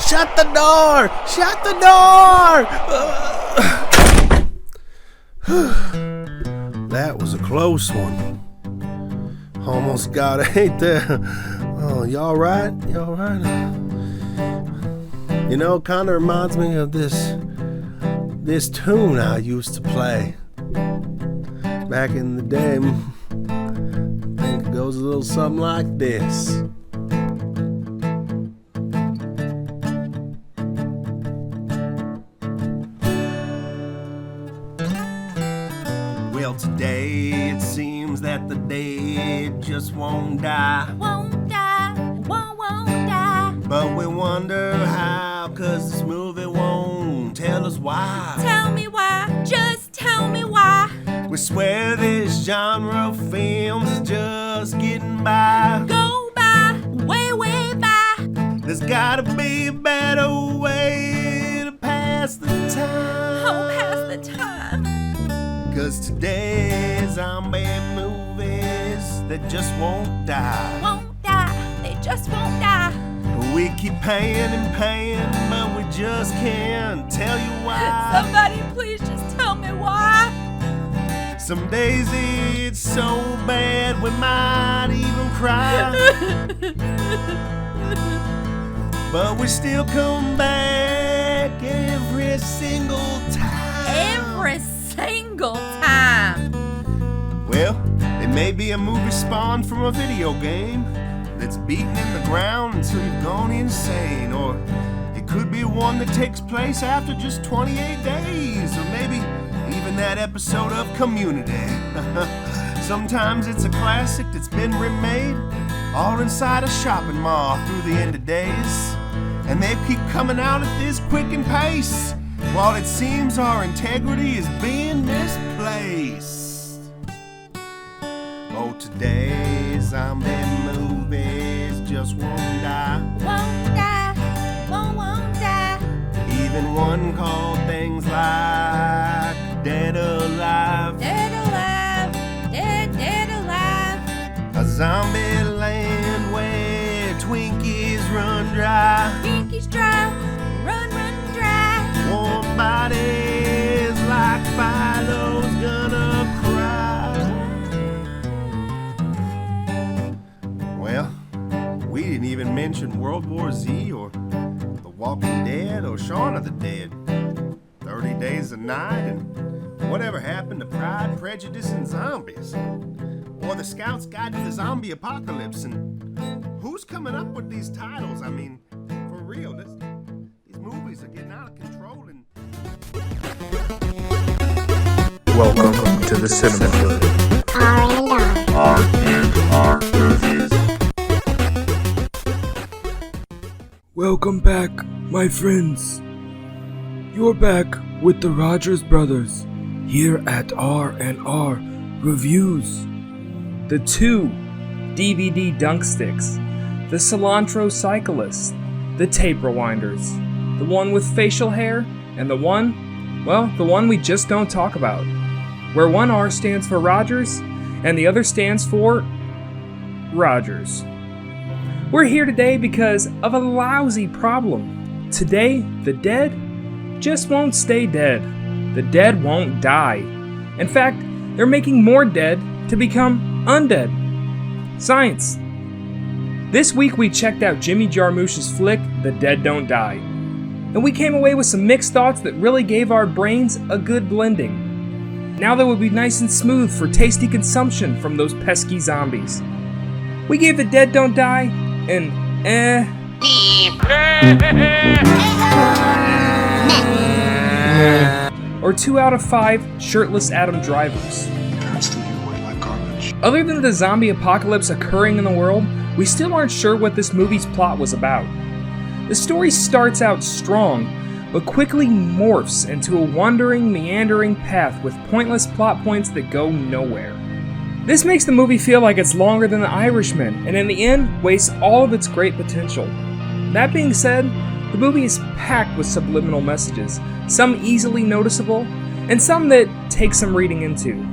Shut the door! Shut the door! That was a close one. Almost got it, ain't there? Oh, y'all right? Y'all right? You know, kind of reminds me of this tune I used to play back in the day. I think it goes a little something like this. Well, today it seems that the dead just won't die. Won't die, won't die. But we wonder how, 'cause this movie won't tell us why. Tell me why, just tell me why. We swear this genre of films is just getting by. Go by, way, way by. There's gotta be a better way to pass the time. Oh, pass the time. 'Cause today's zombie movies, they just won't die. Won't die, they just won't die. We keep paying and paying, but we just can't tell you why. Somebody please just tell me why. Some days it's so bad we might even cry. But we still come back every single time. Every single time. Well, it may be a movie spawned from a video game that's beaten in the ground until you've gone insane. Or it could be one that takes place after just 28 days. Or maybe even that episode of Community. Sometimes it's a classic that's been remade, all inside a shopping mall through the end of days. And they keep coming out at this quickened pace, while it seems our integrity is being misplaced. Oh, today's zombie movies just won't die. Won't die, won't die. Even one called things like Dead Alive. Dead alive, dead alive. A zombie land where Twinkies run dry. Pinkies dry, run dry. Warm bodies like Philo's gonna cry. Well, we didn't even mention World War Z or The Walking Dead or Shaun of the Dead. 30 Days a Night and whatever happened to Pride, Prejudice, and Zombies. Or The Scout's Guide to the Zombie Apocalypse. And who's coming up with these titles? I mean, for real, these movies are getting out of control. And Welcome to the Cinema Club. R&R Reviews. Welcome back, my friends. You're back with the Rogers Brothers here at R&R Reviews. The 2 DVD dunk sticks, the cilantro cyclist, the tape rewinders, the one with facial hair, and the one we just don't talk about, where one R stands for Rogers and the other stands for Rogers. We're here today because of a lousy problem. Today, the dead just won't stay dead. The dead won't die. In fact, they're making more dead to become undead. Science. This week we checked out Jimmy Jarmusch's flick, The Dead Don't Die. And we came away with some mixed thoughts that really gave our brains a good blending. Now that would be nice and smooth for tasty consumption from those pesky zombies. We gave The Dead Don't Die an or 2 out of 5 shirtless Adam Drivers. Other than the zombie apocalypse occurring in the world, we still aren't sure what this movie's plot was about. The story starts out strong, but quickly morphs into a wandering, meandering path with pointless plot points that go nowhere. This makes the movie feel like it's longer than The Irishman, and in the end, wastes all of its great potential. That being said, the movie is packed with subliminal messages, some easily noticeable, and some that take some reading into.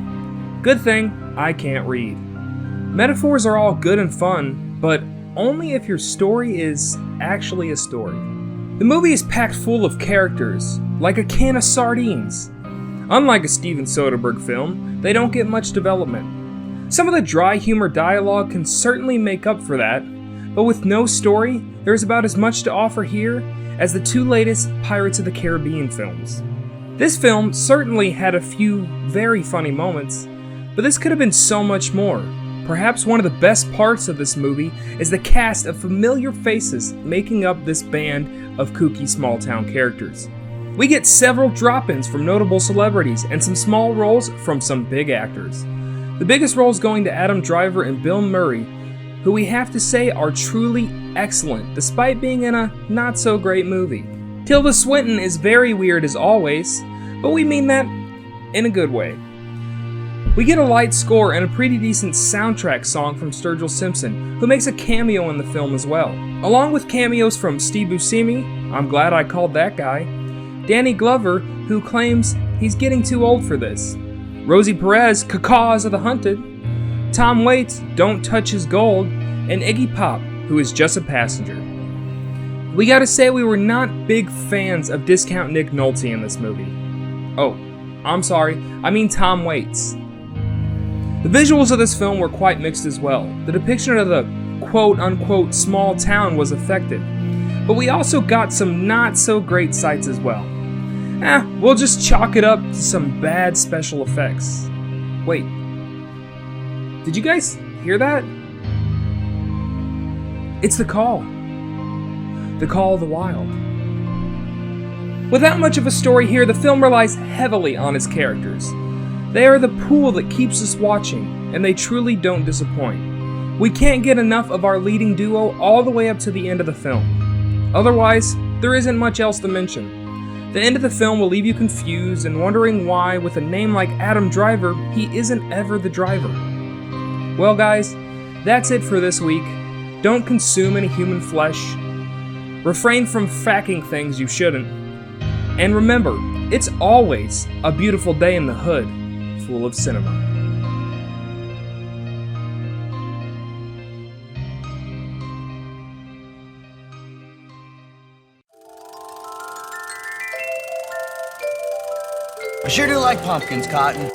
Good thing I can't read. Metaphors are all good and fun, but only if your story is actually a story. The movie is packed full of characters, like a can of sardines. Unlike a Steven Soderbergh film, they don't get much development. Some of the dry humor dialogue can certainly make up for that, but with no story, there's about as much to offer here as the two latest Pirates of the Caribbean films. This film certainly had a few very funny moments, but this could have been so much more. Perhaps one of the best parts of this movie is the cast of familiar faces making up this band of kooky small-town characters. We get several drop-ins from notable celebrities and some small roles from some big actors. The biggest roles going to Adam Driver and Bill Murray, who we have to say are truly excellent despite being in a not-so-great movie. Tilda Swinton is very weird as always, but we mean that in a good way. We get a light score and a pretty decent soundtrack song from Sturgill Simpson, who makes a cameo in the film as well. Along with cameos from Steve Buscemi, I'm glad I called that guy, Danny Glover, who claims he's getting too old for this, Rosie Perez, Cacaws of the Hunted, Tom Waits, Don't Touch His Gold, and Iggy Pop, who is just a passenger. We gotta say we were not big fans of Discount Nick Nolte in this movie. Oh, I'm sorry, I mean Tom Waits. The visuals of this film were quite mixed as well. The depiction of the quote-unquote small town was effective, but we also got some not-so-great sights as well. We'll just chalk it up to some bad special effects. Wait, did you guys hear that? It's the call. The Call of the Wild. Without much of a story here, the film relies heavily on its characters. They are the pool that keeps us watching, and they truly don't disappoint. We can't get enough of our leading duo all the way up to the end of the film. Otherwise, there isn't much else to mention. The end of the film will leave you confused and wondering why, with a name like Adam Driver, he isn't ever the driver. Well guys, that's it for this week. Don't consume any human flesh. Refrain from fracking things you shouldn't. And remember, it's always a beautiful day in the hood, full of cinema. I sure do like pumpkins, Cotton.